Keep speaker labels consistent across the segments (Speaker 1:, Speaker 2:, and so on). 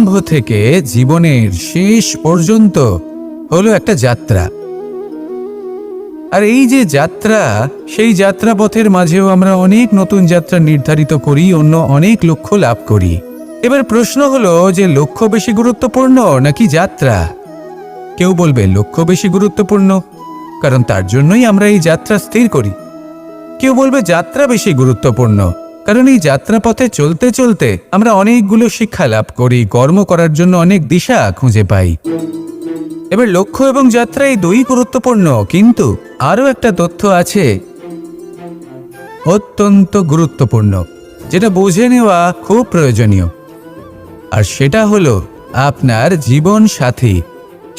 Speaker 1: আরম্ভ থেকে জীবনের শেষ পর্যন্ত হলো একটা যাত্রা। আর এই যে যাত্রা, সেই যাত্রা পথের মাঝেও আমরা অনেক নতুন যাত্রা নির্ধারিত করি, অন্য অনেক লক্ষ্য লাভ করি। এবার প্রশ্ন হলো যে লক্ষ্য বেশি গুরুত্বপূর্ণ নাকি যাত্রা? কেউ বলবে লক্ষ্য বেশি গুরুত্বপূর্ণ, কারণ তার জন্যই আমরা এই যাত্রা স্থির করি। কেউ বলবে যাত্রা বেশি গুরুত্বপূর্ণ, কারণ এই যাত্রা পথে চলতে চলতে আমরা অনেকগুলো শিক্ষা লাভ করি, কর্ম করার জন্য অনেক দিশা খুঁজে পাই। এবার লক্ষ্য এবং যাত্রা এই দুই গুরুত্বপূর্ণ, কিন্তু আরও একটা তথ্য আছে অত্যন্ত গুরুত্বপূর্ণ, যেটা বুঝে নেওয়া খুব প্রয়োজনীয়। আর সেটা হলো আপনার জীবন সাথী।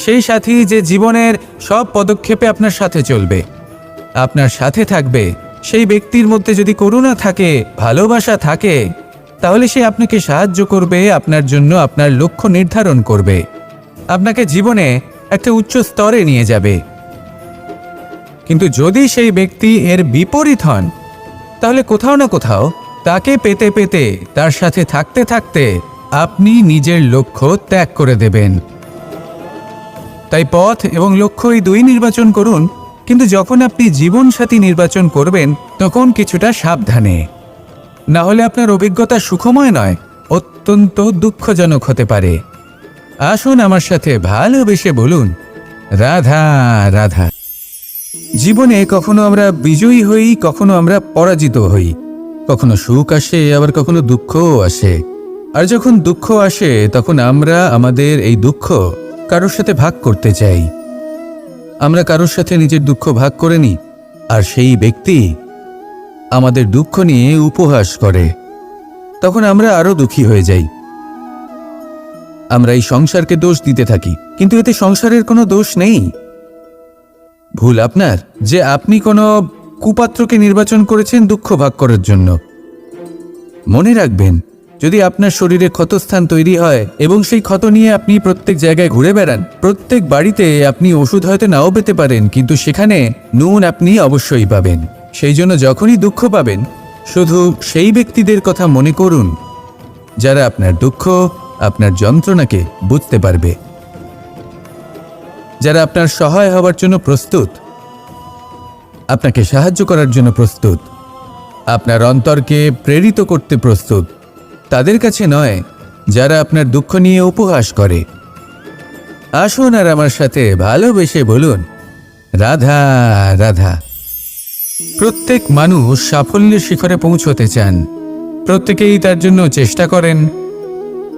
Speaker 1: সেই সাথী যে জীবনের সব পদক্ষেপে আপনার সাথে চলবে, আপনার সাথে থাকবে। সেই ব্যক্তির মধ্যে যদি করুণা থাকে, ভালোবাসা থাকে, তাহলে সে আপনাকে সাহায্য করবে, আপনার জন্য আপনার লক্ষ্য নির্ধারণ করবে, আপনাকে জীবনে একটা উচ্চ স্তরে নিয়ে যাবে। কিন্তু যদি সেই ব্যক্তি এর বিপরীত হন, তাহলে কোথাও না কোথাও তাকে পেতে পেতে, তার সাথে থাকতে থাকতে আপনি নিজের লক্ষ্য ত্যাগ করে দেবেন। তাই পথ এবং লক্ষ্য এই দুই নির্বাচন করুন, কিন্তু যখন আপনি জীবনসাথী নির্বাচন করবেন তখন কিছুটা সাবধানে, না হলে আপনার অভিজ্ঞতা সুখময় নয়, অত্যন্ত দুঃখজনক হতে পারে। আসুন আমার সাথে ভালোবেসে বলুন, রাধা রাধা। জীবনে কখনো আমরা বিজয়ী হই, কখনো আমরা পরাজিত হই, কখনো সুখ আসে, আবার কখনো দুঃখও আসে। আর যখন দুঃখ আসে তখন আমরা আমাদের এই দুঃখ কারোর সাথে ভাগ করতে চাই। আমরা কারোর সাথে নিজের দুঃখ ভাগ করে নিই, আর সেই ব্যক্তি আমাদের দুঃখ নিয়ে উপহাস করে। তখন আমরা আরো দুঃখী হয়ে যাই। আমরা এই সংসারকে দোষ দিতে থাকি, কিন্তু এতে সংসারের কোনো দোষ নেই। ভুল আপনার যে আপনি কোনো কুপাত্রকে নির্বাচন করেছেন দুঃখ ভাগ করার জন্য। মনে রাখবেন, যদি আপনার শরীরে ক্ষতস্থান তৈরি হয় এবং সেই ক্ষত নিয়ে আপনি প্রত্যেক জায়গায় ঘুরে বেড়ান, প্রত্যেক বাড়িতে আপনি ওষুধ হয়তো নাও পেতে পারেন, কিন্তু সেখানে নুন আপনি অবশ্যই পাবেন। সেই জন্য যখনই দুঃখ পাবেন, শুধু সেই ব্যক্তিদের কথা মনে করুন যারা আপনার দুঃখ, আপনার যন্ত্রণাকে বুঝতে পারবে, যারা আপনার সহায় হবার জন্য প্রস্তুত, আপনাকে সাহায্য করার জন্য প্রস্তুত, আপনার অন্তরকে প্রেরিত করতে প্রস্তুত। তাদের কাছে নয় যারা আপনার দুঃখ নিয়ে উপহাস করে। আসুন আর আমার সাথে ভালোবেসে বলুন, রাধা রাধা। প্রত্যেক মানুষ সাফল্যের শিখরে পৌঁছতে চান, প্রত্যেকেই তার জন্য চেষ্টা করেন,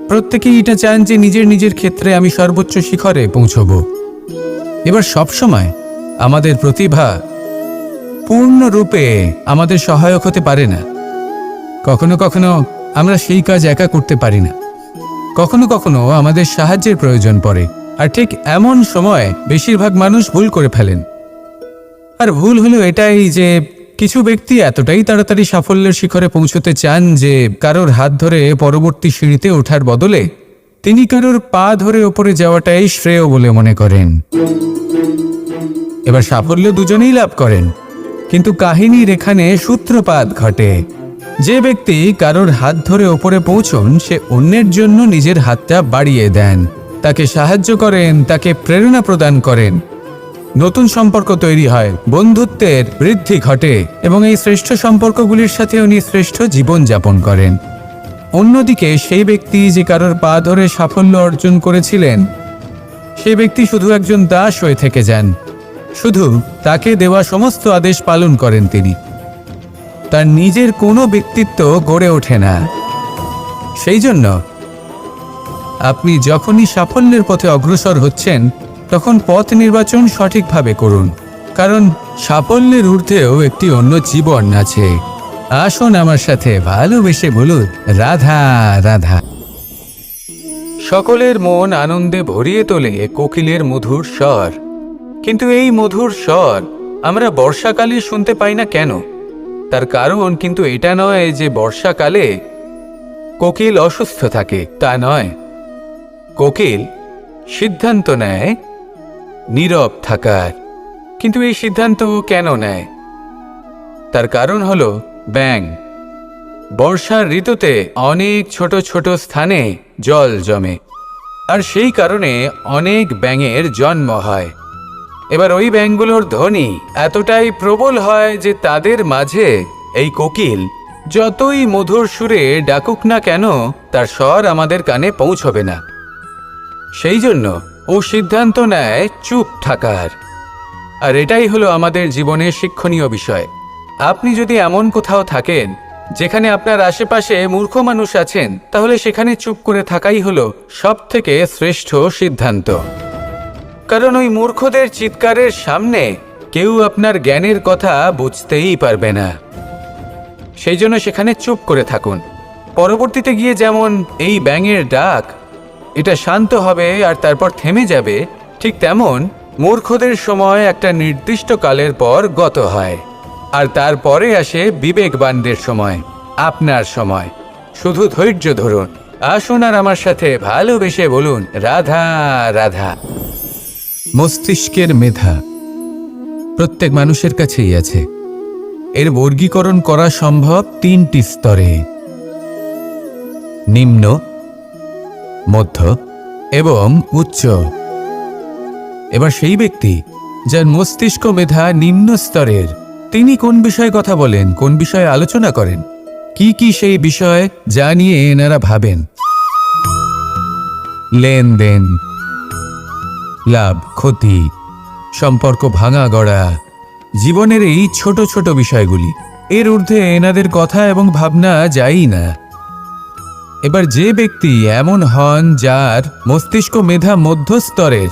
Speaker 1: প্রত্যেকেই এটা চান যে নিজের নিজের ক্ষেত্রে আমি সর্বোচ্চ শিখরে পৌঁছব। এবার সবসময় আমাদের প্রতিভা পূর্ণরূপে আমাদের সহায়ক হতে পারে না। কখনো কখনো আমরা সেই কাজ একা করতে পারি না, কখনো কখনো আমাদের সাহায্যের প্রয়োজন পড়ে। আর ঠিক এমন সময় বেশিরভাগ মানুষ ভুল করে ফেলেন। আর ভুল হলো এটাই যে কিছু ব্যক্তি এতটাই তাড়াতাড়ি সাফল্যের শিখরে পৌঁছতে চান যে কারোর হাত ধরে পরবর্তী সিঁড়িতে ওঠার বদলে তিনি কারোর পা ধরে ওপরে যাওয়াটাই শ্রেয় বলে মনে করেন। এবার সাফল্য দুজনেই লাভ করেন, কিন্তু কাহিনীর এখানে সূত্রপাত ঘটে। যে ব্যক্তি কারোর হাত ধরে ওপরে পৌঁছন, সে অন্যের জন্য নিজের হাতটা বাড়িয়ে দেন, তাকে সাহায্য করেন, তাকে প্রেরণা প্রদান করেন। নতুন সম্পর্ক তৈরি হয়, বন্ধুত্বের বৃদ্ধি ঘটে, এবং এই শ্রেষ্ঠ সম্পর্কগুলির সাথে উনি শ্রেষ্ঠ জীবন যাপন করেন। অন্যদিকে সেই ব্যক্তি যে কারোর পা ধরে সাফল্য অর্জন করেছিলেন, সেই ব্যক্তি শুধু একজন দাস হয়ে থেকে যান। শুধু তাকে দেওয়া সমস্ত আদেশ পালন করেন তিনি, তার নিজের কোনো ব্যক্তিত্ব গড়ে ওঠে না। সেই জন্য আপনি যখনই সাফল্যের পথে অগ্রসর হচ্ছেন, তখন পথ নির্বাচন সঠিকভাবে করুন, কারণ সাফল্যের ঊর্ধ্বেও একটি অন্য জীবন আছে। আসুন আমার সাথে ভালোবেসে বলুন, রাধা রাধা। সকলের মন আনন্দে ভরিয়ে তোলে কোকিলের মধুর স্বর, কিন্তু এই মধুর স্বর আমরা বর্ষাকালে শুনতে পাই না কেন? তার কারণ কিন্তু এটা নয় যে বর্ষাকালে কোকিল অসুস্থ থাকে, তা নয়। কোকিল সিদ্ধান্ত নেয় নীরব থাকার, কিন্তু এই সিদ্ধান্ত কেন নেয়? তার কারণ হলো ব্যাঙ। বর্ষার ঋতুতে অনেক ছোট ছোট স্থানে জল জমে, আর সেই কারণে অনেক ব্যাঙের জন্ম হয়। এবার ওই ব্যাঙগুলোর ধ্বনি এতটাই প্রবল হয় যে তাদের মাঝে এই কোকিল যতই মধুর সুরে ডাকুক না কেন তার স্বর আমাদের কানে পৌঁছবে না। সেই জন্য ও সিদ্ধান্ত নেয় চুপ থাকার। আর এটাই হলো আমাদের জীবনের শিক্ষণীয় বিষয়। আপনি যদি এমন কোথাও থাকেন যেখানে আপনার আশেপাশে মূর্খ মানুষ আছেন, তাহলে সেখানে চুপ করে থাকাই হলো সবথেকে শ্রেষ্ঠ সিদ্ধান্ত। কারণ ওই মূর্খদের চিৎকারের সামনে কেউ আপনার জ্ঞানের কথা বুঝতেই পারবে না। সেই জন্য সেখানে চুপ করে থাকুন। পরবর্তীতে গিয়ে যেমন এই ব্যাঙের ডাক এটা শান্ত হবে আর তারপর থেমে যাবে, ঠিক তেমন মূর্খদের সময় একটা নির্দিষ্ট কালের পর গত হয়। আর তারপরে আসে বিবেকবানদের সময়, আপনার সময়। শুধু ধৈর্য ধরুন। আসুন আর আমার সাথে ভালোবেসে বলুন, রাধা রাধা। মস্তিষ্কের মেধা প্রত্যেক মানুষের কাছেই আছে। এর বর্গীকরণ করা সম্ভব তিনটি স্তরে: নিম্ন, মধ্য এবং উচ্চ। এবার সেই ব্যক্তি যার মস্তিষ্ক মেধা নিম্ন স্তরের, তিনি কোন বিষয়ে কথা বলেন, কোন বিষয়ে আলোচনা করেন, কি সেই বিষয় যা নিয়ে এনারা ভাবেন? লেনদেন, লাভ ক্ষতি, সম্পর্ক ভাঙা গড়া, জীবনের এই ছোট ছোট বিষয়গুলি। এর ঊর্ধ্বে এনাদের কথা এবং ভাবনা যায়ই না। এবার যে ব্যক্তি এমন হন যার মস্তিষ্ক মেধা মধ্যস্তরের,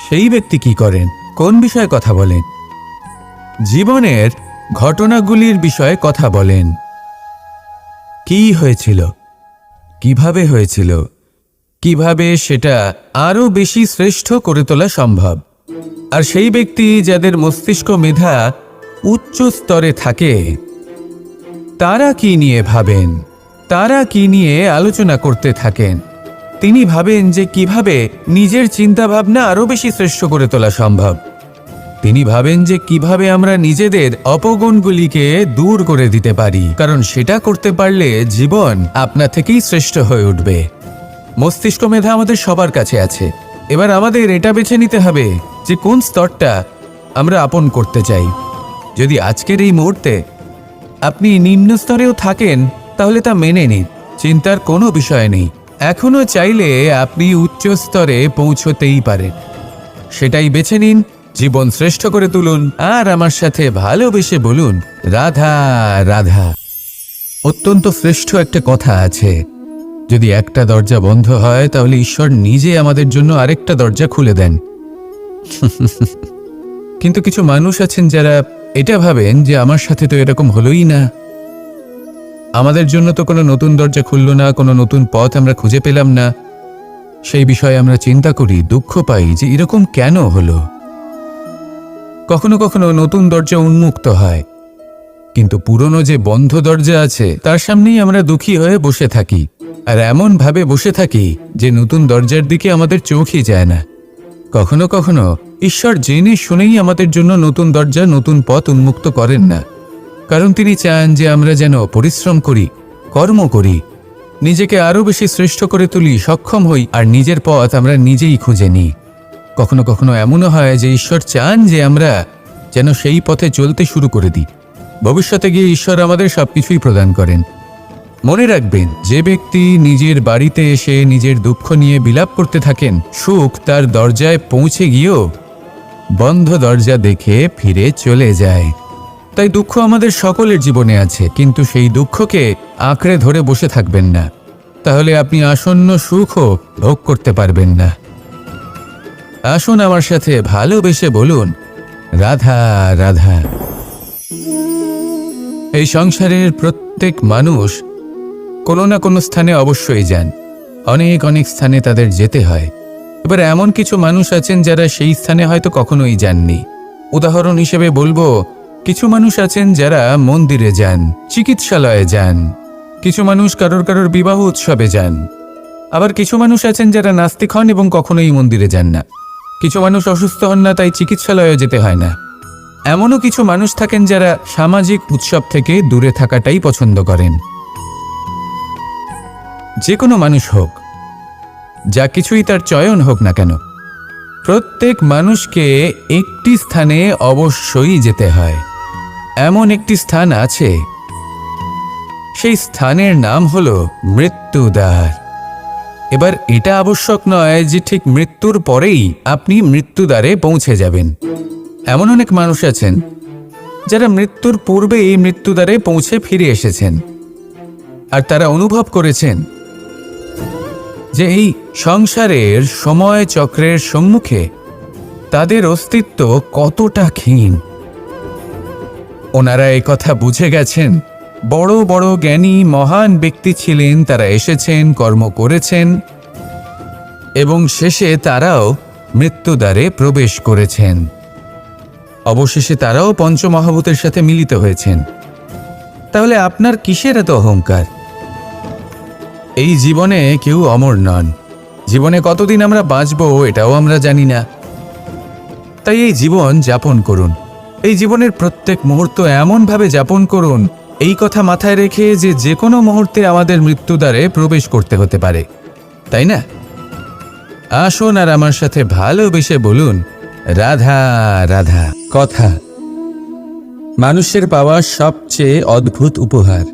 Speaker 1: সেই ব্যক্তি কি করেন, কোন বিষয়ে কথা বলেন? জীবনের ঘটনাগুলির বিষয়ে কথা বলেন। কি হয়েছিল, কিভাবে হয়েছিল, কিভাবে সেটা আরো বেশি শ্রেষ্ঠ করে তোলা সম্ভব। আর সেই ব্যক্তি যাদের মস্তিষ্ক মেধা উচ্চ স্তরে থাকে, তারা কি নিয়ে ভাবেন, তারা কি নিয়ে আলোচনা করতে থাকেন? তিনি ভাবেন যে কিভাবে নিজের চিন্তাভাবনা আরো বেশি শ্রেষ্ঠ করে তোলা সম্ভব। তিনি ভাবেন যে কিভাবে আমরা নিজেদের অপগুণগুলিকে দূর করে দিতে পারি, কারণ সেটা করতে পারলে জীবন আপনা থেকেই শ্রেষ্ঠ হয়ে উঠবে। মস্তিষ্ক মেধা আমাদের সবার কাছে আছে। এবার আমাদের এটা বেছে নিতে হবে যে কোন স্তরটা আমরা আপন করতে চাই। যদি আজকের এই মুহূর্তে আপনি নিম্ন স্তরেও থাকেন, তাহলে তা মেনে নিন, চিন্তার কোনো বিষয় নেই। এখনো চাইলে আপনি উচ্চ স্তরে পৌঁছতেই পারেন। সেটাই বেছে নিন, জীবন শ্রেষ্ঠ করে তুলুন আর আমার সাথে ভালোবেসে বলুন, রাধা রাধা। অত্যন্ত শ্রেষ্ঠ একটা কথা আছে, যদি একটা দরজা বন্ধ হয় তাহলে ঈশ্বর নিজে আমাদের জন্য আরেকটা দরজা খুলে দেন। কিন্তু কিছু মানুষ আছেন যারা এটা ভাবেন যে আমার সাথে তো এরকম হলোই না, আমাদের জন্য তো কোনো নতুন দরজা খুলল না, কোনো নতুন পথ আমরা খুঁজে পেলাম না। সেই বিষয়ে আমরা চিন্তা করি, দুঃখ পাই যে এরকম কেন হলো। কখনো কখনো নতুন দরজা উন্মুক্ত হয়, কিন্তু পুরনো যে বন্ধ দরজা আছে তার সামনেই আমরা দুঃখী হয়ে বসে থাকি। আর এমন ভাবে বসে থাকি যে নতুন দরজার দিকে আমাদের চোখই যায় না। কখনো কখনো ঈশ্বর জেনে শুনেই আমাদের জন্য নতুন দরজা, নতুন পথ উন্মুক্ত করেন না, কারণ তিনি চান যে আমরা যেন পরিশ্রম করি, কর্ম করি, নিজেকে আরো বেশি শ্রেষ্ঠ করে তুলি, সক্ষম হই, আর নিজের পথ আমরা নিজেই খুঁজে নিই। কখনো কখনো এমনও হয় যে ঈশ্বর চান যে আমরা যেন সেই পথে চলতে শুরু করে দিই। ভবিষ্যতে গিয়ে ঈশ্বর আমাদের সবকিছুই প্রদান করেন। মনে রাখবেন, যে ব্যক্তি নিজের বাড়িতে এসে নিজের দুঃখ নিয়ে বিলাপ করতে থাকেন, সুখ তার দরজায় পৌঁছে গিয়েও বন্ধ দরজা দেখে ফিরে চলে যায়। তাই দুঃখ আমাদের সকলের জীবনে আছে, কিন্তু সেই দুঃখকে আঁকড়ে ধরে বসে থাকবেন না, তাহলে আপনি আসন্ন সুখও ভোগ করতে পারবেন না। আসুন আমার সাথে ভালোবেসে বলুন, রাধা রাধা। এই সংসারের প্রত্যেক মানুষ কোনো না কোনো স্থানে অবশ্যই যান, অনেক অনেক স্থানে তাদের যেতে হয়। এবার এমন কিছু মানুষ আছেন যারা সেই স্থানে হয়তো কখনোই যাননি। উদাহরণ হিসেবে বলবো, কিছু মানুষ আছেন যারা মন্দিরে যান, চিকিৎসালয়ে যান, কিছু মানুষ কারোর বিবাহ উৎসবে যান, আবার কিছু মানুষ আছেন যারা নাস্তিক হন এবং কখনোই মন্দিরে যান না। কিছু মানুষ অসুস্থ হন না, তাই চিকিৎসালয়ে যেতে হয় না। এমনও কিছু মানুষ থাকেন যারা সামাজিক উৎসব থেকে দূরে থাকাটাই পছন্দ করেন। যে কোনো মানুষ হোক, যা কিছুই তার চয়ন হোক না কেন, প্রত্যেক মানুষকে একটি স্থানে অবশ্যই যেতে হয়। এমন একটি স্থান আছে, সেই স্থানের নাম হলো মৃত্যুদ্বার। এবার এটা আবশ্যক নয় যে ঠিক মৃত্যুর পরেই আপনি মৃত্যুদ্বারে পৌঁছে যাবেন। এমন অনেক মানুষ আছেন যারা মৃত্যুর পূর্বেই মৃত্যুদ্বারে পৌঁছে ফিরে এসেছেন, আর তারা অনুভব করেছেন যে এই সংসারের সময় চক্রের সম্মুখে তাদের অস্তিত্ব কতটা ক্ষীণ। ওনারা এই কথা বুঝে গেছেন। বড় বড় জ্ঞানী মহান ব্যক্তি ছিলেন, তারা এসেছেন, কর্ম করেছেন এবং শেষে তারাও মৃত্যুদ্বারে প্রবেশ করেছেন। অবশেষে তারাও পঞ্চমহাভূতের সাথে মিলিত হয়েছেন। তাহলে আপনার কিসের এত অহংকার? এই জীবনে কেউ অমর নন। জীবনে কতদিন আমরা বাঁচবো এটাও আমরা জানি না। তাই এই জীবন যাপন করুন। এই জীবনের প্রত্যেক মুহূর্ত এমনভাবে যাপন করুন, এই কথা মাথায় রেখে যে কোনো মুহূর্তে আমাদের মৃত্যুদ্বারে প্রবেশ করতে হতে পারে, তাই না? আসুন আর আমার সাথে ভালোবেসে বলুন, রাধা রাধা। কথা মানুষের পাওয়া সবচেয়ে অদ্ভুত উপহার।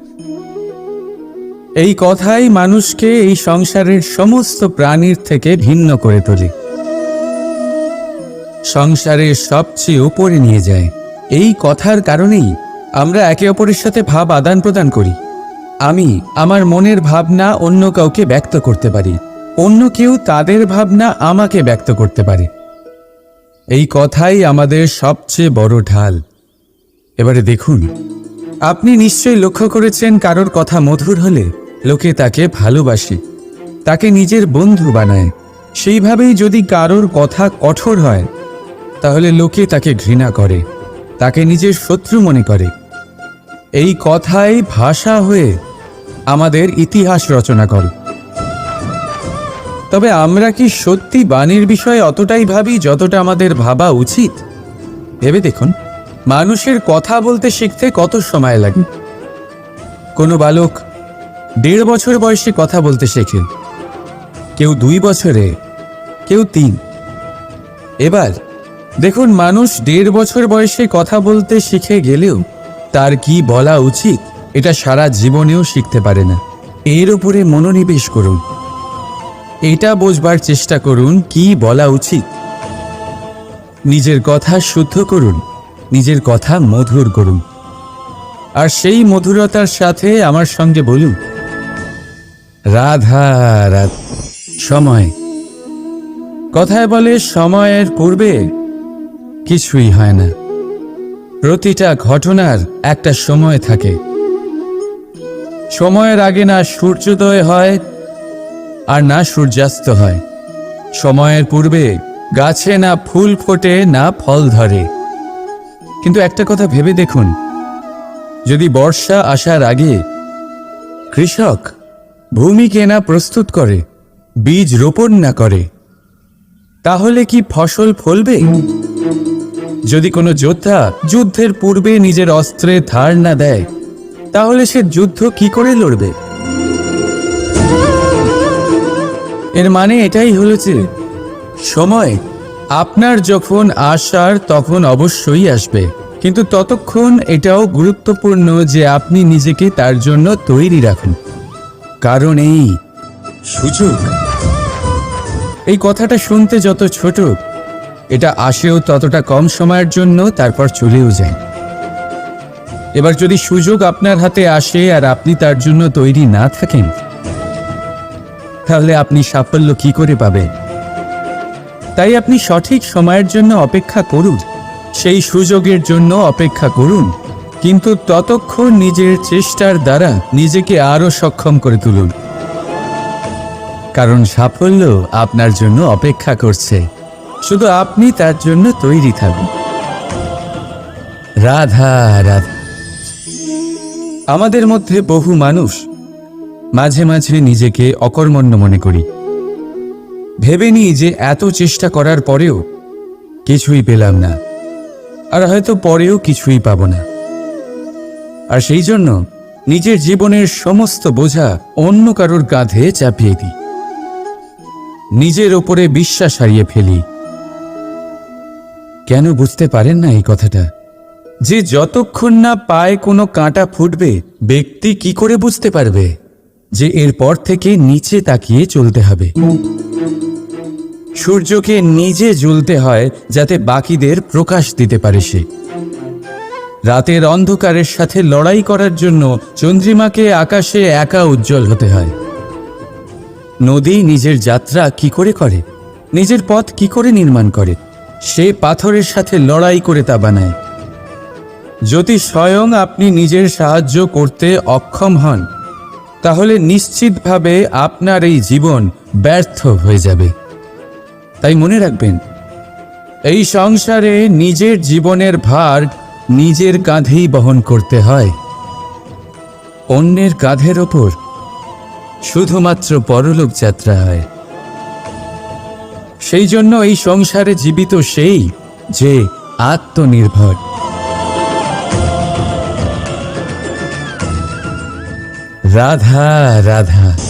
Speaker 1: এই কথাই মানুষকে এই সংসারের সমস্ত প্রাণীর থেকে ভিন্ন করে তোলে, সংসারের সবচেয়ে উপরে নিয়ে যায়। এই কথার কারণেই আমরা একে অপরের সাথে ভাব আদান প্রদান করি। আমি আমার মনের ভাবনা অন্য কাউকে ব্যক্ত করতে পারি, অন্য কেউ তাদের ভাবনা আমাকে ব্যক্ত করতে পারে। এই কথাই আমাদের সবচেয়ে বড় ঢাল। এবারে দেখুন, আপনি নিশ্চয়ই লক্ষ্য করেছেন, কারোর কথা মধুর হলে লোকে তাকে ভালোবাসে, তাকে নিজের বন্ধু বানায়। সেইভাবেই যদি কারোর কথা কঠোর হয় তাহলে লোকে তাকে ঘৃণা করে, তাকে নিজের শত্রু মনে করে। এই কথাই ভাষা হয়ে আমাদের ইতিহাস রচনা করে। তবে আমরা কি সত্যি বাণীর বিষয়ে অতটাই ভাবি যতটা আমাদের ভাবা উচিত? ভেবে দেখুন, মানুষের কথা বলতে শিখতে কত সময় লাগে। কোনো বালক 1.5 বছর বয়সে কথা বলতে শেখে, কেউ 2 বছরে, কেউ 3। এবার দেখুন, মানুষ 1.5 বছর বয়সে কথা বলতে শিখে গেলেও তার কি বলা উচিত এটা সারা জীবনেও শিখতে পারে না। এর উপরে মনোনিবেশ করুন, এটা বোঝবার চেষ্টা করুন কি বলা উচিত। নিজের কথা শুদ্ধ করুন, নিজের কথা মধুর করুন, আর সেই মধুরতার সাথে আমার সঙ্গে বলুন, রাধা রাধা। সময়, কথায় বলে সময়ের পূর্বে কিছুই হয় না। প্রতিটা ঘটনার একটা সময় থাকে। সময়ের আগে না সূর্যোদয় হয় আর না সূর্যাস্ত হয়। সময়ের পূর্বে গাছে না ফুল ফোটে না ফল ধরে। কিন্তু একটা কথা ভেবে দেখুন, যদি বর্ষা আসার আগে কৃষক ভূমিকে না প্রস্তুত করে, বীজ রোপণ না করে, তাহলে কি ফসল ফলবে? যদি কোনো যোদ্ধা যুদ্ধের পূর্বে নিজের অস্ত্রে ধার না দেয়, তাহলে সে যুদ্ধ কি করে লড়বে? এর মানে এটাই হলো যে সময় আপনার যখন আসার তখন অবশ্যই আসবে, কিন্তু ততক্ষণ এটাও গুরুত্বপূর্ণ যে আপনি নিজেকে তার জন্য তৈরি রাখুন। কারণ এই সুযোগ, এই কথাটা শুনতে যত ছোট, এটা আসেও ততটা কম সময়ের জন্য, তারপর চলেও যায়। এবার যদি সুযোগ আপনার হাতে আসে আর আপনি তার জন্য তৈরি না থাকেন, তাহলে আপনি সাফল্য কি করে পাবেন? তাই আপনি সঠিক সময়ের জন্য অপেক্ষা করুন, সেই সুযোগের জন্য অপেক্ষা করুন, কিন্তু ততক্ষণ নিজের চেষ্টার দ্বারা নিজেকে আরো সক্ষম করে তুলুন, কারণ সাফল্য আপনার জন্য অপেক্ষা করছে, শুধু আপনি তার জন্য তৈরি থাকুন। রাধা রাধা। আমাদের মধ্যে বহু মানুষ মাঝে মাঝে নিজেকে অকর্মণ্য মনে করি, ভেবে নিই যে এত চেষ্টা করার পরেও কিছুই পেলাম না, আর হয়তো পরেও কিছুই পাব না, আর সেই জন্য নিজের জীবনের সমস্ত বোঝা অন্য কারোর কাঁধে চাপিয়ে দিই। নিজের ওপরে বিশ্বাস হারিয়ে ফেলি। কেন বুঝতে পারেন না এই কথাটা? যে যতক্ষণ না পায়ে কোনো কাঁটা ফুটবে, ব্যক্তি কি করে বুঝতে পারবে যে এরপর থেকে নিচে তাকিয়ে চলতে হবে? সূর্যকে নিজে জ্বলতে হয় যাতে বাকিদের প্রকাশ দিতে পারে সে। রাতের অন্ধকারের সাথে লড়াই করার জন্য চন্দ্রিমাকে আকাশে একা উজ্জ্বল হতে হয়। নদী নিজের যাত্রা কি করে করে, নিজের পথ কি করে নির্মাণ করে? সে পাথরের সাথে লড়াই করে তা বানায়। যদি স্বয়ং আপনি নিজের সাহায্য করতে অক্ষম হন, তাহলে নিশ্চিতভাবে আপনার এই জীবন ব্যর্থ হয়ে যাবে। তাই মনে রাখবেন, এই সংসারে নিজের জীবনের ভার নিজের কাঁধেই বহন করতে হয়। অন্যের কাঁধের ওপর শুধুমাত্র পরলোক যাত্রা হয়। সেই জন্য এই সংসারে জীবিত সেই যে আত্মনির্ভর। রাধা রাধা।